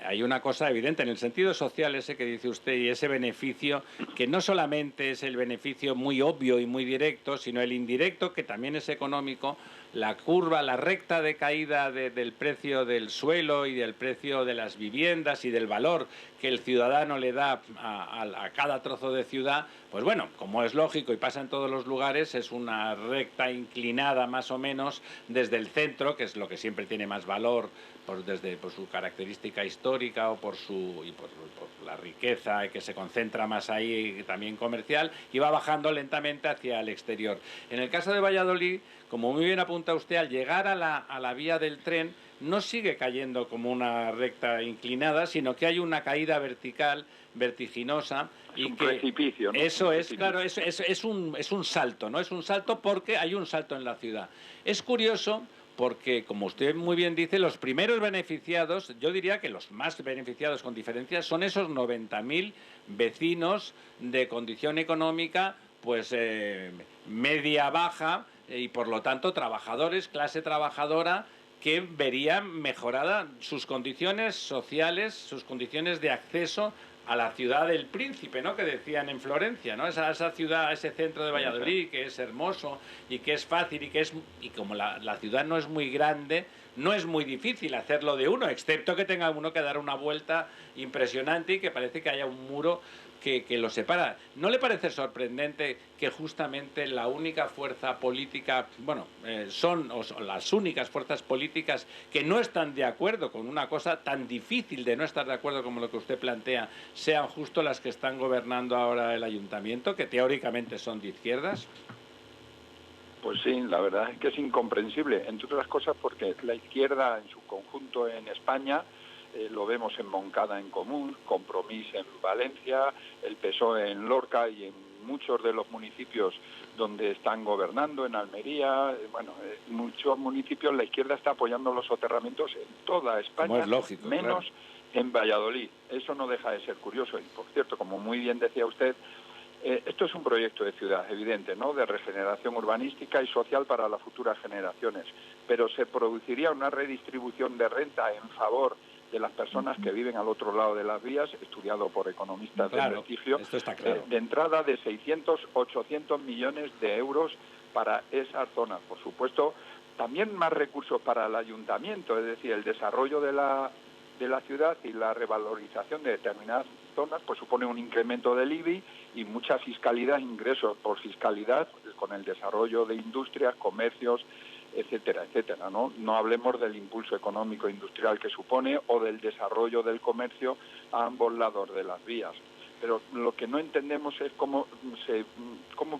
hay una cosa evidente en el sentido social ese que dice usted y ese beneficio, que no solamente es el beneficio muy obvio y muy directo, sino el indirecto, que también es económico. La curva, la recta de caída del precio del suelo y del precio de las viviendas y del valor que el ciudadano le da a cada trozo de ciudad, pues bueno, como es lógico y pasa en todos los lugares, es una recta inclinada más o menos desde el centro, que es lo que siempre tiene más valor por su característica histórica o por la riqueza que se concentra más ahí, también comercial, y va bajando lentamente hacia el exterior. En el caso de Valladolid, como muy bien apunta usted, al llegar a la vía del tren no sigue cayendo como una recta inclinada, sino que hay una caída vertical, vertiginosa. Es un precipicio, ¿no? Eso es, claro, es un salto, ¿no? Es un salto porque hay un salto en la ciudad. Es curioso porque, como usted muy bien dice, los primeros beneficiados, yo diría que los más beneficiados con diferencia, son esos 90.000 vecinos de condición económica, pues media-baja, y por lo tanto trabajadores, clase trabajadora, que verían mejorada sus condiciones sociales, sus condiciones de acceso a la ciudad del príncipe, ¿no?, que decían en Florencia, ¿no?, esa ciudad, ese centro de Valladolid, que es hermoso y que es fácil y como la ciudad no es muy grande, no es muy difícil hacerlo de uno, excepto que tenga uno que dar una vuelta impresionante y que parece que haya un muro que lo separa. ¿No le parece sorprendente que justamente la única fuerza política, son las únicas fuerzas políticas que no están de acuerdo con una cosa tan difícil de no estar de acuerdo como lo que usted plantea, sean justo las que están gobernando ahora el ayuntamiento, que teóricamente son de izquierdas? Pues sí, la verdad es que es incomprensible, entre otras cosas porque la izquierda en su conjunto en España, lo vemos en Moncada en Común, Compromís en Valencia, el PSOE en Lorca y en muchos de los municipios donde están gobernando, en Almería, en muchos municipios la izquierda está apoyando los soterramientos en toda España, es lógico, menos en Valladolid. Eso no deja de ser curioso y, por cierto, como muy bien decía usted, esto es un proyecto de ciudad, evidente, ¿no?, de regeneración urbanística y social para las futuras generaciones, pero se produciría una redistribución de renta en favor de las personas que viven al otro lado de las vías, estudiado por economistas de prestigio, esto está claro. De entrada de 600, 800 millones de euros para esas zonas. Por supuesto, también más recursos para el ayuntamiento, es decir, el desarrollo de la ciudad y la revalorización de determinadas zonas, pues supone un incremento del IBI y mucha fiscalidad, ingresos por fiscalidad, con el desarrollo de industrias, comercios, etcétera, etcétera, ¿no? No hablemos del impulso económico industrial que supone o del desarrollo del comercio a ambos lados de las vías. Pero lo que no entendemos es cómo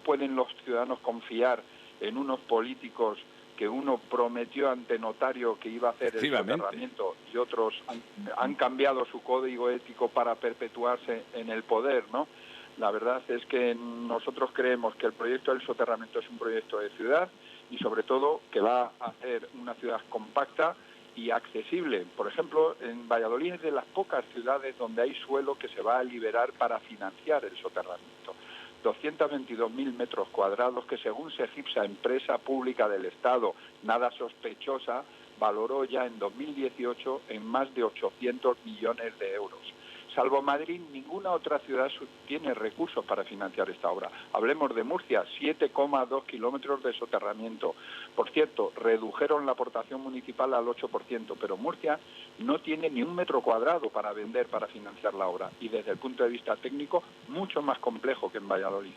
pueden los ciudadanos confiar en unos políticos que uno prometió ante notario que iba a hacer el soterramiento y otros han cambiado su código ético para perpetuarse en el poder, ¿no? La verdad es que nosotros creemos que el proyecto del soterramiento es un proyecto de ciudad y sobre todo que va a hacer una ciudad compacta y accesible. Por ejemplo, en Valladolid es de las pocas ciudades donde hay suelo que se va a liberar para financiar el soterramiento. 222.000 metros cuadrados que, según Segipsa, empresa pública del Estado, nada sospechosa, valoró ya en 2018 en más de 800 millones de euros. Salvo Madrid, ninguna otra ciudad tiene recursos para financiar esta obra. Hablemos de Murcia, 7,2 kilómetros de soterramiento. Por cierto, redujeron la aportación municipal al 8%, pero Murcia no tiene ni un metro cuadrado para vender, para financiar la obra. Y desde el punto de vista técnico, mucho más complejo que en Valladolid.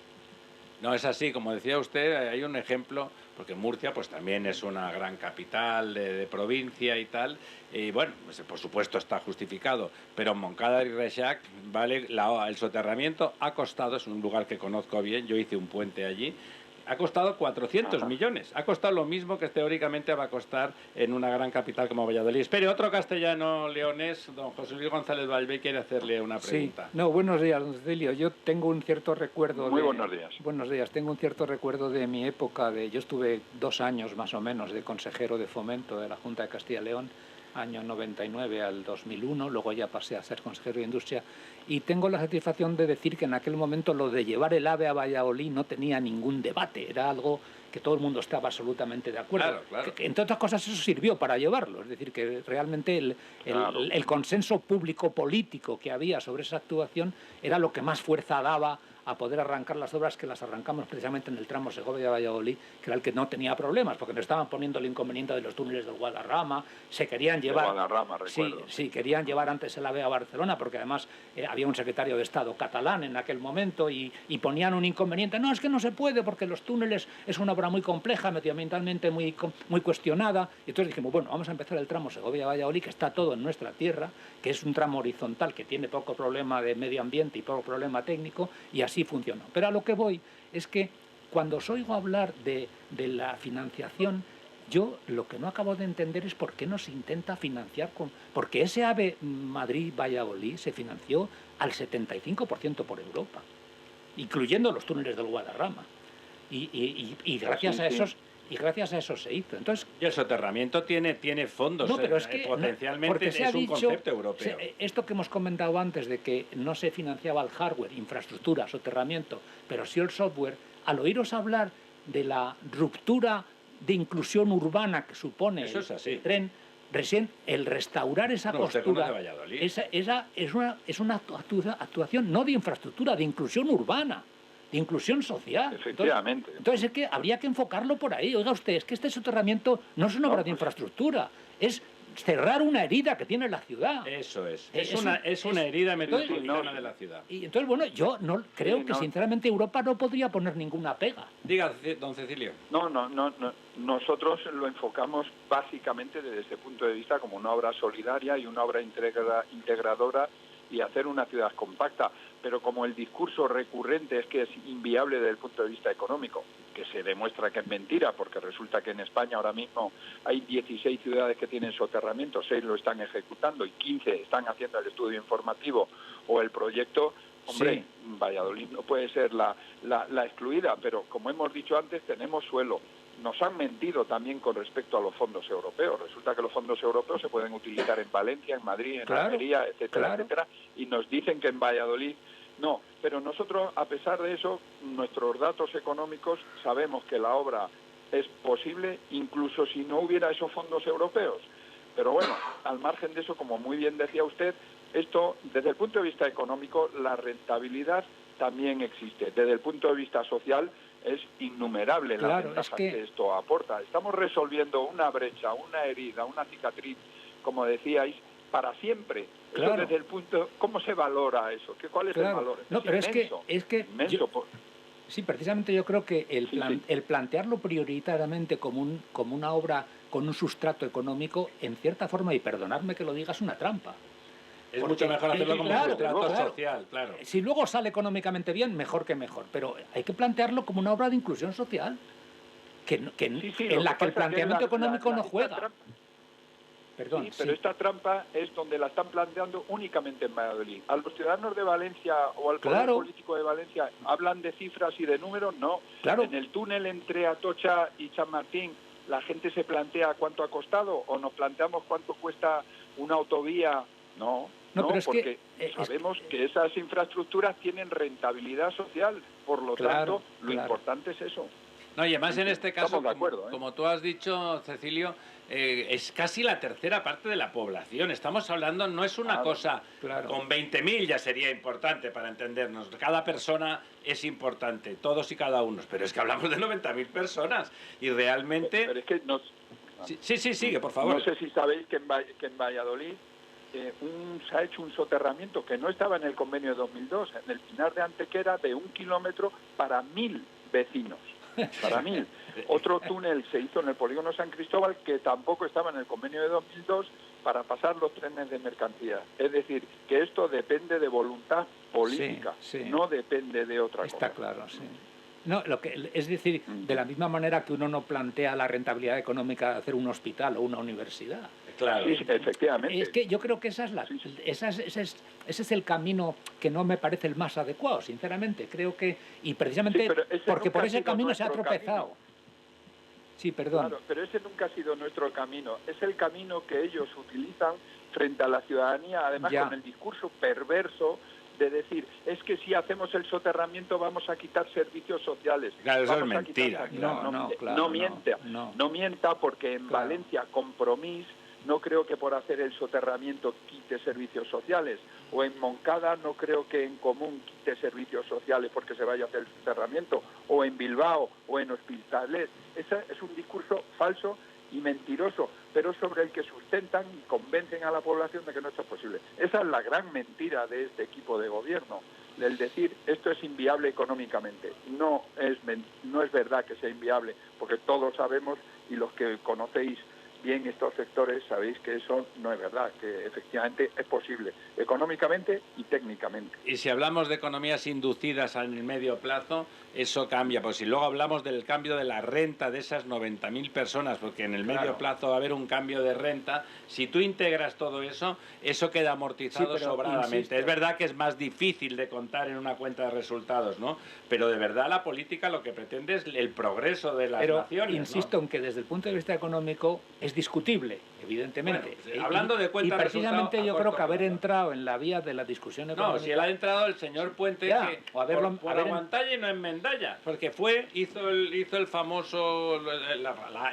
No, es así, como decía usted, hay un ejemplo, porque Murcia pues también es una gran capital de provincia y tal, y bueno, pues, por supuesto está justificado, pero Moncada y Reixac, vale, el soterramiento ha costado, es un lugar que conozco bien, yo hice un puente allí, ha costado 400 millones. Ha costado lo mismo que teóricamente va a costar en una gran capital como Valladolid. Espere, otro castellano leonés, don José Luis González Valvé, quiere hacerle una pregunta. Sí. No, buenos días, don Cecilio. Yo tengo un cierto recuerdo... Muy buenos días. Buenos días. Tengo un cierto recuerdo de mi época. Yo estuve 2 años más o menos de consejero de fomento de la Junta de Castilla y León año 99 al 2001, luego ya pasé a ser consejero de Industria, y tengo la satisfacción de decir que en aquel momento lo de llevar el AVE a Valladolid no tenía ningún debate, era algo que todo el mundo estaba absolutamente de acuerdo. Claro. Que, entre otras cosas, eso sirvió para llevarlo, es decir, que realmente el consenso público-político que había sobre esa actuación era lo que más fuerza daba a poder arrancar las obras, que las arrancamos precisamente en el tramo Segovia-Valladolid, que era el que no tenía problemas, porque nos estaban poniendo el inconveniente de los túneles del Guadarrama, se querían llevar... Sí, querían llevar antes el AVE a Barcelona, porque además había un secretario de Estado catalán en aquel momento y ponían un inconveniente. No, es que no se puede, porque los túneles es una obra muy compleja, medioambientalmente muy cuestionada. Y entonces dijimos, bueno, vamos a empezar el tramo Segovia-Valladolid, que está todo en nuestra tierra, que es un tramo horizontal, que tiene poco problema de medio ambiente y poco problema técnico, y así funcionó. Pero a lo que voy es que cuando os oigo hablar de la financiación, yo lo que no acabo de entender es por qué no se intenta financiar porque ese AVE Madrid-Valladolid se financió al 75% por Europa, incluyendo los túneles del Guadarrama. Y gracias a esos... Y gracias a eso se hizo. Entonces, y el soterramiento tiene fondos, no, pero es que, potencialmente es un concepto europeo. Esto que hemos comentado antes de que no se financiaba el hardware, infraestructura, soterramiento, pero sí el software, al oíros hablar de la ruptura de inclusión urbana que supone el tren, recién el restaurar esa postura es una actuación no de infraestructura, de inclusión urbana, de inclusión social. Efectivamente. Entonces es que habría que enfocarlo por ahí. Oiga usted, es que este soterramiento no es una obra de infraestructura, es cerrar una herida que tiene la ciudad. Eso es. Es una herida metropolitana de la ciudad. Y entonces, bueno, yo no creo que sinceramente Europa no podría poner ninguna pega. Diga, don Cecilio. No. Nosotros lo enfocamos básicamente desde ese punto de vista como una obra solidaria y una obra integradora y hacer una ciudad compacta. Pero como el discurso recurrente es que es inviable desde el punto de vista económico, que se demuestra que es mentira, porque resulta que en España ahora mismo hay 16 ciudades que tienen soterramiento, 6 lo están ejecutando y 15 están haciendo el estudio informativo o el proyecto. Hombre, Valladolid no puede ser la excluida, pero como hemos dicho antes, tenemos suelo. Nos han mentido también con respecto a los fondos europeos. Resulta que los fondos europeos se pueden utilizar en Valencia, en Madrid, en Almería, etcétera, etcétera, y nos dicen que en Valladolid no. Pero nosotros, a pesar de eso, nuestros datos económicos sabemos que la obra es posible, incluso si no hubiera esos fondos europeos. Pero bueno, al margen de eso, como muy bien decía usted, esto, desde el punto de vista económico, la rentabilidad también existe. Desde el punto de vista social, es innumerable la ventaja que esto aporta. Estamos resolviendo una brecha, una herida, una cicatriz, como decíais, para siempre. Eso desde el punto... ¿Cómo se valora eso? ¿Cuál es el valor? No, pero inmenso, es que inmenso. Sí, precisamente yo creo que el plantearlo prioritariamente como una obra con un sustrato económico, en cierta forma, y perdonadme que lo diga, es una trampa. Es mucho mejor hacerlo como un sustrato social, claro. Si luego sale económicamente bien, mejor que mejor, pero hay que plantearlo como una obra de inclusión social, en la que el planteamiento económico no juega. Perdón, pero esta trampa es donde la están planteando únicamente en Valladolid. A los ciudadanos de Valencia o al poder político de Valencia hablan de cifras y de números, no. En el túnel entre Atocha y Chamartín, ¿la gente se plantea cuánto ha costado o nos planteamos cuánto cuesta una autovía? No, pero porque sabemos que esas infraestructuras tienen rentabilidad social, por lo tanto, lo importante es eso. No, y además en este caso, como tú has dicho, Cecilio, es casi la tercera parte de la población. Estamos hablando, no es una cosa, con 20.000 ya sería importante para entendernos. Cada persona es importante, todos y cada uno, pero es que hablamos de 90.000 personas y realmente... Pero es que Sí, sigue, por favor. No sé si sabéis que en Valladolid se ha hecho un soterramiento que no estaba en el convenio de 2002, en el Pinar de Antequera, de 1 kilómetro para 1.000 vecinos. Para 1.000. Otro túnel se hizo en el polígono San Cristóbal que tampoco estaba en el convenio de 2002 para pasar los trenes de mercancías. Es decir, que esto depende de voluntad política, no depende de otra cosa. Está claro, sí. No, es decir, de la misma manera que uno no plantea la rentabilidad económica de hacer un hospital o una universidad. Claro. Sí, efectivamente. Es que yo creo que ese es el camino que no me parece el más adecuado, sinceramente. Creo que, y precisamente porque por ese camino se ha tropezado. Sí, perdón. Claro, pero ese nunca ha sido nuestro camino. Es el camino que ellos utilizan frente a la ciudadanía, además con el discurso perverso de decir, es que si hacemos el soterramiento vamos a quitar servicios sociales. Claro, eso es mentira. No mienta, porque en Valencia Compromís no creo que por hacer el soterramiento quite servicios sociales, o en Moncada no creo que en Común quite servicios sociales porque se vaya a hacer el soterramiento, o en Bilbao o en Hospitalet. Ese es un discurso falso y mentiroso, pero sobre el que sustentan y convencen a la población de que no esto es posible. Esa es la gran mentira de este equipo de gobierno, del decir esto es inviable económicamente. No es verdad que sea inviable, porque todos sabemos, y los que conocéis bien estos sectores sabéis que eso no es verdad, que efectivamente es posible económicamente y técnicamente. Y si hablamos de economías inducidas en el medio plazo, eso cambia. Pues si luego hablamos del cambio de la renta de esas 90.000 personas, porque en el medio plazo va a haber un cambio de renta, si tú integras todo eso, eso queda amortizado sobradamente. Insisto. Es verdad que es más difícil de contar en una cuenta de resultados, ¿no? Pero de verdad la política lo que pretende es el progreso de las naciones. Insisto, ¿no? En que desde el punto de vista económico es discutible, evidentemente. Bueno, hablando de cuentas y precisamente yo creo que haber entrado en la vía de la discusión económica... No, si él ha entrado el señor Puente por aguantalla y no en Mendalla, porque hizo el famoso,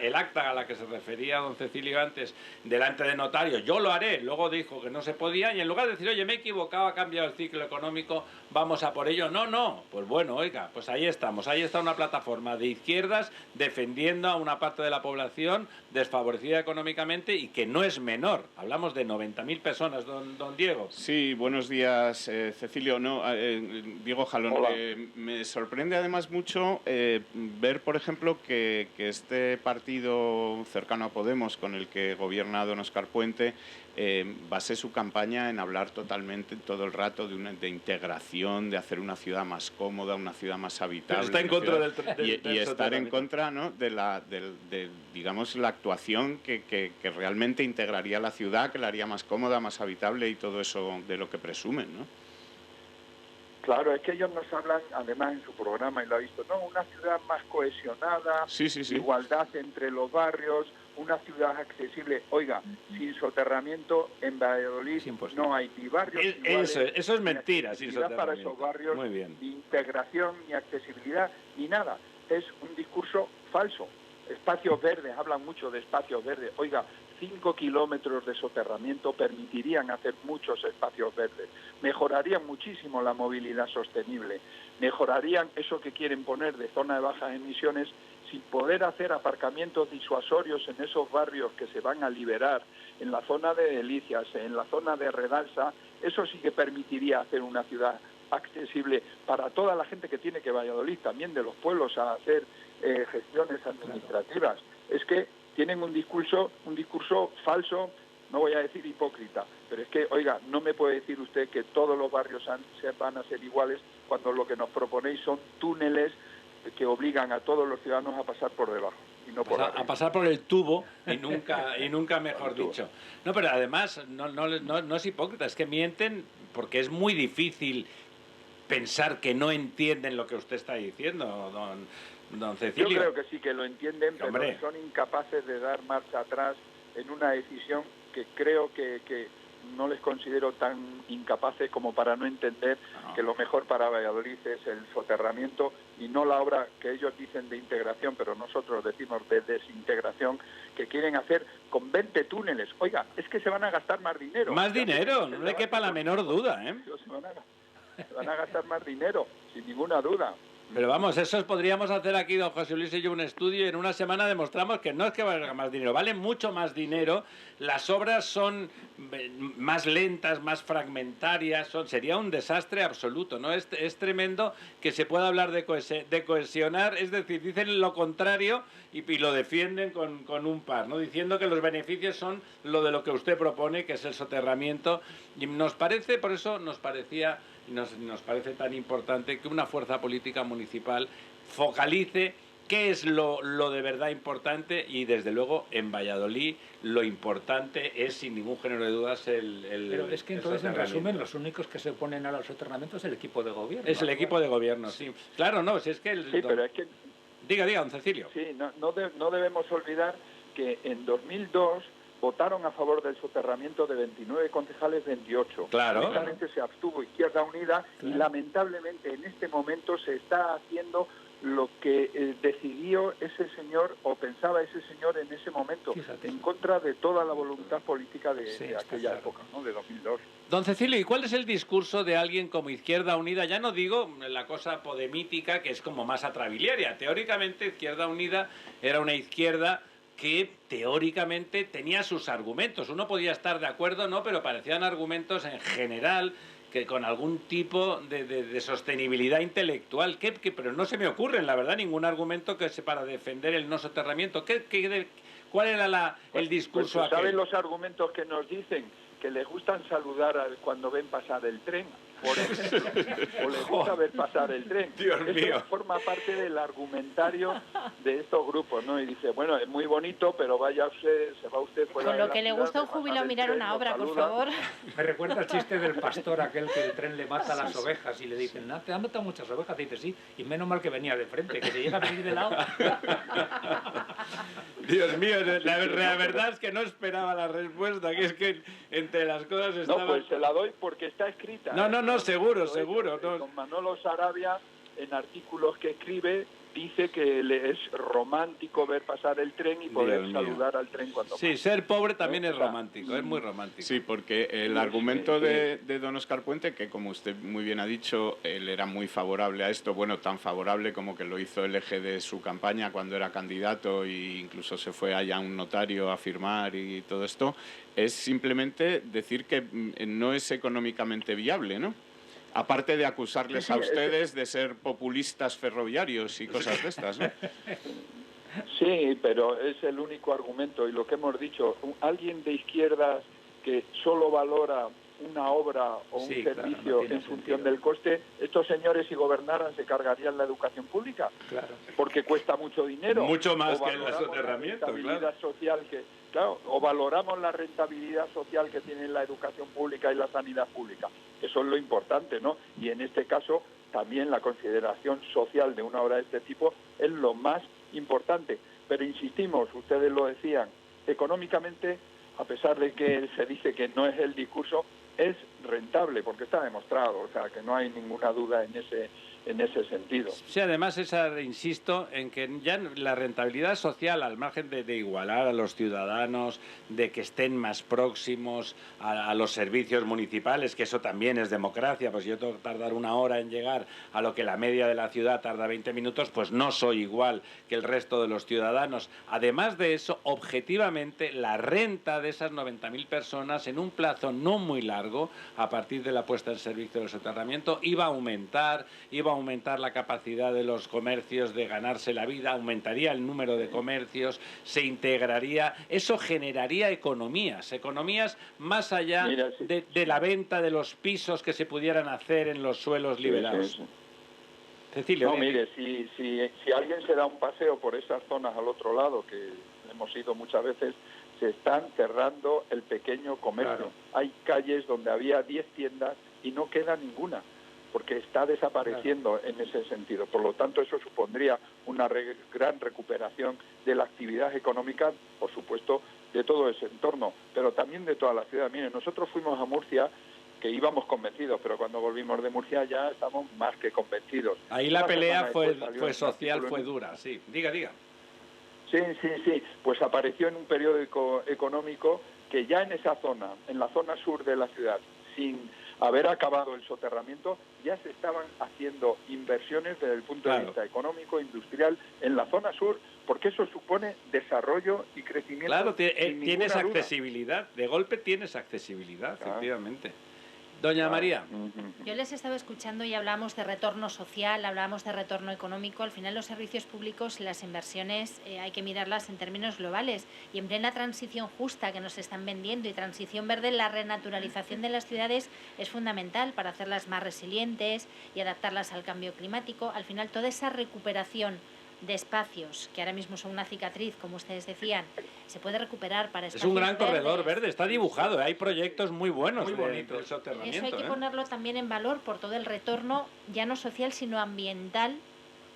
el acta a la que se refería don Cecilio antes, delante de notario, yo lo haré, luego dijo que no se podía, y en lugar de decir, oye, me he equivocado, ha cambiado el ciclo económico, vamos a por ello, no, pues bueno, oiga, pues ahí estamos, ahí está una plataforma de izquierdas defendiendo a una parte de la población desfavorecida económicamente y que no es menor, hablamos de 90.000 personas, don Diego. Sí, buenos días, Cecilio. Diego Jalón. Me sorprende además mucho ver, por ejemplo, que este partido cercano a Podemos, con el que gobierna don Óscar Puente, base su campaña en hablar totalmente todo el rato de integración, de hacer una ciudad más cómoda, una ciudad más habitable. Pero está en contra y estar en contra, ¿no?, de digamos, la actuación que realmente integraría la ciudad, que la haría más cómoda, más habitable y todo eso de lo que presumen, ¿no? Claro, es que ellos nos hablan, además en su programa, y lo ha visto, no, una ciudad más cohesionada, igualdad entre los barrios, una ciudad accesible. Oiga, sin soterramiento en Valladolid no hay ni barrios iguales, eso es mentira, sin soterramiento. Para esos barrios, muy bien, ni integración, ni accesibilidad, ni nada. Es un discurso falso. Espacios verdes, hablan mucho de espacios verdes. Oiga, 5 kilómetros de soterramiento permitirían hacer muchos espacios verdes, mejorarían muchísimo la movilidad sostenible, mejorarían eso que quieren poner de zona de bajas emisiones, sin poder hacer aparcamientos disuasorios en esos barrios que se van a liberar, en la zona de Delicias, en la zona de Redalsa. Eso sí que permitiría hacer una ciudad accesible para toda la gente que tiene que Valladolid, también de los pueblos, a hacer gestiones administrativas. Es que tienen un discurso falso, no voy a decir hipócrita, pero es que, oiga, no me puede decir usted que todos los barrios van a ser iguales cuando lo que nos proponéis son túneles que obligan a todos los ciudadanos a pasar por debajo. Y no por a pasar por el tubo y nunca mejor dicho. No, pero además no es hipócrita, es que mienten porque es muy difícil pensar que no entienden lo que usted está diciendo, don Cecilio. Yo creo que sí que lo entienden, pero son incapaces de dar marcha atrás en una decisión que creo que no les considero tan incapaces como para no entender que lo mejor para Valladolid es el soterramiento y no la obra que ellos dicen de integración, pero nosotros decimos de desintegración, que quieren hacer con 20 túneles. Oiga, es que se van a gastar más dinero. Más dinero, no le quepa la menor duda, ¿eh? Se van a gastar más dinero, sin ninguna duda. Pero vamos, eso podríamos hacer aquí, don José Luis y yo, un estudio y en una semana demostramos que no es que valga más dinero, vale mucho más dinero, las obras son más lentas, más fragmentarias, sería un desastre absoluto, ¿no? Es tremendo que se pueda hablar de cohesionar, es decir, dicen lo contrario y lo defienden con un par, ¿no? Diciendo que los beneficios son lo de lo que usted propone, que es el soterramiento, y nos parece, por eso nos parecía... Nos parece tan importante que una fuerza política municipal focalice qué es lo de verdad importante y, desde luego, en Valladolid lo importante es, sin ningún género de dudas, Pero es que entonces, en resumen, los únicos que se oponen a los soterramientos es el equipo de gobierno. Es el equipo de gobierno, sí. Claro, no, si es que... pero es que Diga, don Cecilio. Sí, no debemos olvidar que en 2002 votaron a favor del soterramiento de 29 concejales, 28. Claro. Únicamente se abstuvo Izquierda Unida y lamentablemente en este momento se está haciendo lo que decidió ese señor o pensaba ese señor en ese momento, en contra de toda la voluntad política de aquella época, ¿no? De 2002. Don Cecilio, ¿y cuál es el discurso de alguien como Izquierda Unida? Ya no digo la cosa podemítica, que es como más atrabiliaria. Teóricamente, Izquierda Unida era una izquierda que teóricamente tenía sus argumentos. Uno podía estar de acuerdo, ¿no? Pero parecían argumentos en general que con algún tipo de sostenibilidad intelectual, pero no se me ocurre, la verdad, ningún argumento que sea para defender el no soterramiento. ¿Cuál era el discurso aquel? ¿Saben los argumentos que nos dicen? Que les gustan saludar cuando ven pasar el tren, por ejemplo, o les gusta ver pasar el tren. Dios mío. Eso forma parte del argumentario de estos grupos, ¿no? Y dice, bueno, es muy bonito, pero se va usted fuera. Con lo que le gusta a un jubilado mirar una obra, por favor. Me recuerda el chiste del pastor aquel que el tren le mata a las ovejas y le dicen, ¿te han matado muchas ovejas? Y dice, sí, y menos mal que venía de frente, que se llega a venir de lado. Dios mío, la verdad es que no esperaba la respuesta, que es que entre las cosas estaba... No, pues se la doy porque está escrita. No, seguro. Don Manolo Sarabia, en artículos que escribe, dice que le es romántico ver pasar el tren y poder saludar al tren cuando pasa. Sí, ser pobre también es romántico, es muy romántico. Sí, porque el argumento de don Óscar Puente, que como usted muy bien ha dicho, él era muy favorable a esto, bueno, tan favorable como que lo hizo el eje de su campaña cuando era candidato e incluso se fue allá a un notario a firmar y todo esto, es simplemente decir que no es económicamente viable, ¿no? Aparte de acusarles a ustedes de ser populistas ferroviarios y cosas de estas, ¿no? Sí, pero es el único argumento. Y lo que hemos dicho, alguien de izquierdas que solo valora una obra o un servicio en función del coste, estos señores si gobernaran se cargarían la educación pública, porque cuesta mucho dinero. Mucho más que el soterramiento, social o valoramos la rentabilidad social que tiene la educación pública y la sanidad pública. Eso es lo importante, ¿no? Y en este caso también la consideración social de una obra de este tipo es lo más importante. Pero insistimos, ustedes lo decían, económicamente, a pesar de que se dice que no es el discurso, es rentable, porque está demostrado, o sea, que no hay ninguna duda en ese sentido. Sí, además, insisto en que ya la rentabilidad social, al margen de igualar a los ciudadanos, de que estén más próximos a los servicios municipales, que eso también es democracia, pues yo tengo que tardar 1 hora en llegar a lo que la media de la ciudad tarda 20 minutos, pues no soy igual que el resto de los ciudadanos. Además de eso, objetivamente, la renta de esas 90.000 personas en un plazo no muy largo, a partir de la puesta en servicio del soterramiento, iba a aumentar la capacidad de los comercios de ganarse la vida, aumentaría el número de comercios, se integraría, eso generaría economías más allá de la venta de los pisos que se pudieran hacer en los suelos liberados. Cecilio. No, mire, si alguien se da un paseo por esas zonas al otro lado, que hemos ido muchas veces, se están cerrando el pequeño comercio. Hay calles donde había 10 tiendas y no queda ninguna, porque está desapareciendo en ese sentido. Por lo tanto, eso supondría una gran recuperación de la actividad económica, por supuesto, de todo ese entorno, pero también de toda la ciudad. Miren, nosotros fuimos a Murcia, que íbamos convencidos, pero cuando volvimos de Murcia ya estamos más que convencidos. Ahí la pelea fue social, fue dura, sí. Diga. Sí, pues apareció en un periódico económico que ya en esa zona, en la zona sur de la ciudad, sin haber acabado el soterramiento, ya se estaban haciendo inversiones desde el punto de vista económico, industrial, en la zona sur, porque eso supone desarrollo y crecimiento. Claro, tienes accesibilidad, de golpe tienes accesibilidad, efectivamente. Doña María. Yo les estaba escuchando y hablamos de retorno social, hablamos de retorno económico. Al final los servicios públicos, las inversiones, hay que mirarlas en términos globales. Y en plena transición justa que nos están vendiendo y transición verde, la renaturalización de las ciudades es fundamental para hacerlas más resilientes y adaptarlas al cambio climático. Al final toda esa recuperación de espacios, que ahora mismo son una cicatriz, como ustedes decían, se puede recuperar para espacios. Es un gran corredor verde, está dibujado, hay proyectos muy buenos, muy bonitos. Eso hay que ponerlo también en valor por todo el retorno, ya no social, sino ambiental,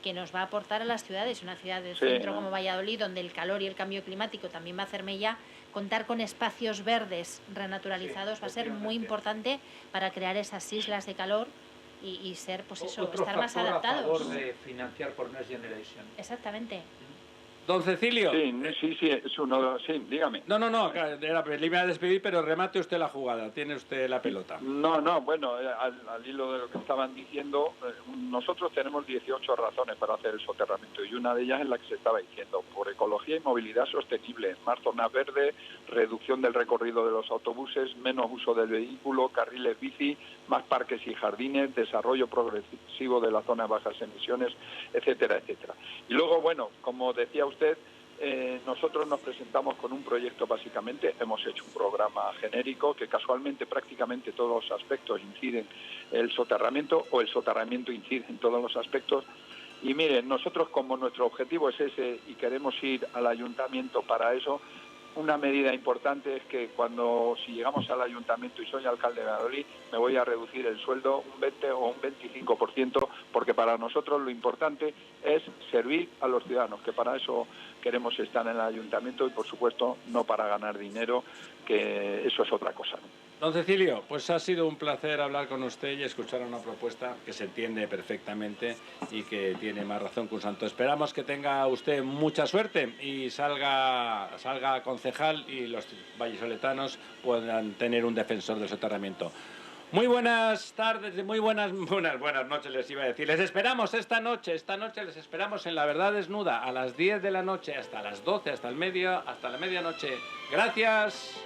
que nos va a aportar a las ciudades, una ciudad del centro como Valladolid, donde el calor y el cambio climático también va a hacer mella. Contar con espacios verdes renaturalizados va a ser muy importante para crear esas islas de calor y ser, pues eso, estar más adaptados. A favor de financiar por Next Generation. Exactamente. Don Cecilio. Sí, es uno. Sí, dígame. No, le iba a despedir, pero remate usted la jugada, tiene usted la pelota. No, bueno, al hilo de lo que estaban diciendo, nosotros tenemos 18 razones para hacer el soterramiento y una de ellas es la que se estaba diciendo, por ecología y movilidad sostenible, más zonas verdes, reducción del recorrido de los autobuses, menos uso del vehículo, carriles bici, más parques y jardines, desarrollo progresivo de las zonas bajas emisiones, etcétera, etcétera. Y luego, bueno, como decía usted, nosotros nos presentamos con un proyecto básicamente, hemos hecho un programa genérico que casualmente prácticamente todos los aspectos inciden el soterramiento o el soterramiento incide en todos los aspectos. Y miren, nosotros como nuestro objetivo es ese y queremos ir al ayuntamiento para eso, una medida importante es que si llegamos al ayuntamiento y soy alcalde de Valladolid, me voy a reducir el sueldo un 20 o un 25%, porque para nosotros lo importante es servir a los ciudadanos, que para eso queremos estar en el ayuntamiento y por supuesto no para ganar dinero, que eso es otra cosa, ¿no? Don Cecilio, pues ha sido un placer hablar con usted y escuchar una propuesta que se entiende perfectamente y que tiene más razón que un santo. Esperamos que tenga usted mucha suerte y salga concejal y los vallisoletanos puedan tener un defensor del soterramiento. Muy buenas tardes, muy buenas noches les iba a decir. Les esperamos esta noche les esperamos en La Verdad Desnuda a las 10 de la noche hasta las 12, hasta la medianoche. Gracias.